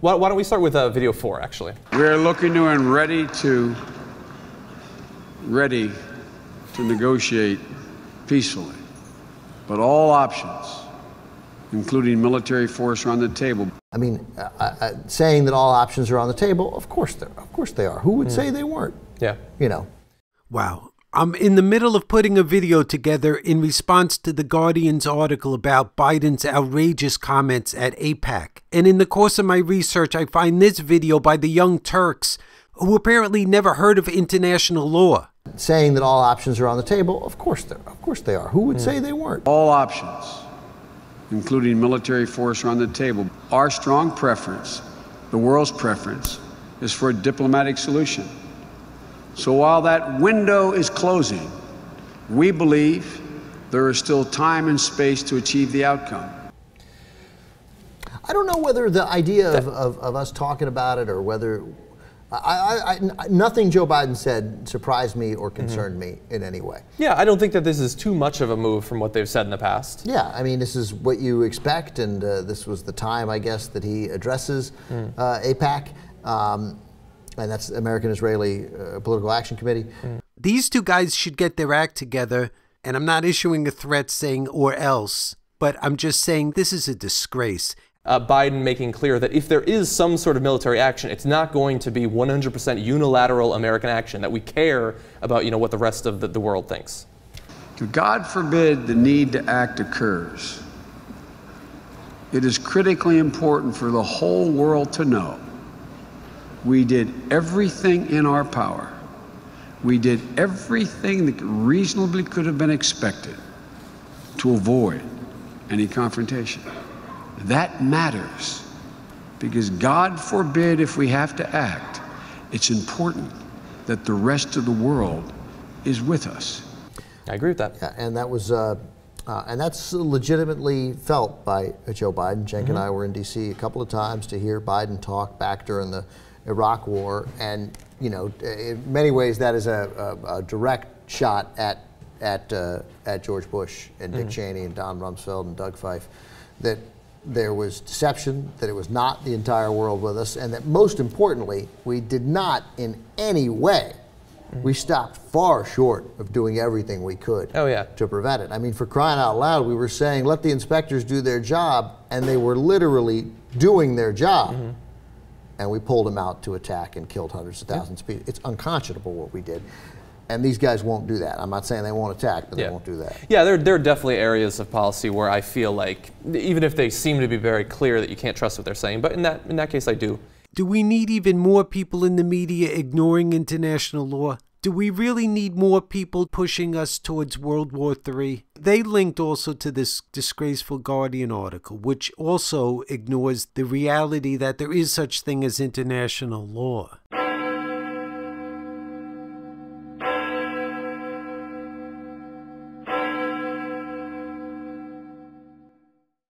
Why don't we start with video 4, actually? We're looking to and ready to negotiate peacefully, but all options, including military force, are on the table. I mean, saying that all options are on the table, of course they are. Who would say they weren't? Yeah. You know. Wow. I'm in the middle of putting a video together in response to the Guardian's article about Biden's outrageous comments at Aipac. And in the course of my research, I find this video by the Young Turks, who apparently never heard of international law. Saying that all options are on the table, of course they are. Who would say they weren't? All options, including military force, are on the table. Our strong preference, the world's preference, is for a diplomatic solution. So while that window is closing, we believe there is still time and space to achieve the outcome. I don't know whether the idea of us talking about it, or whether nothing Joe Biden said surprised me or concerned me in any way. Yeah, I don't think that this is too much of a move from what they've said in the past. Yeah, I mean, this is what you expect, and this was the time, I guess, that he addresses AIPAC. And that's American-Israeli Political Action Committee. These two guys should get their act together, and I'm not issuing a threat saying or else, but I'm just saying this is a disgrace. Biden making clear that if there is some sort of military action, it's not going to be 100% unilateral American action, that we care about, what the rest of the world thinks. God forbid the need to act occurs. It is critically important for the whole world to know we did everything in our power. We did everything that reasonably could have been expected to avoid any confrontation. That matters, because God forbid if we have to act, it's important that the rest of the world is with us. I agree with that. Yeah, and that was, and that's legitimately felt by Joe Biden. Cenk and I were in D.C. a couple of times to hear Biden talk back during the Iraq War, and in many ways that is a direct shot at George Bush and Dick Cheney and Don Rumsfeld and Doug Feith, that there was deception, that it was not the entire world with us, and that most importantly, we did not in any way, we stopped far short of doing everything we could to prevent it. I mean, for crying out loud, we were saying, let the inspectors do their job, and they were literally doing their job. And we pulled them out to attack and killed hundreds of thousands of people. It's unconscionable what we did. And these guys won't do that. I'm not saying they won't attack, but they won't do that. Yeah, there are definitely areas of policy where I feel like, even if they seem to be very clear, that you can't trust what they're saying. But in that case, I do. Do we need even more people in the media ignoring international law? Do we really need more people pushing us towards World War III? They linked also to this disgraceful Guardian article, which also ignores the reality that there is such thing as international law.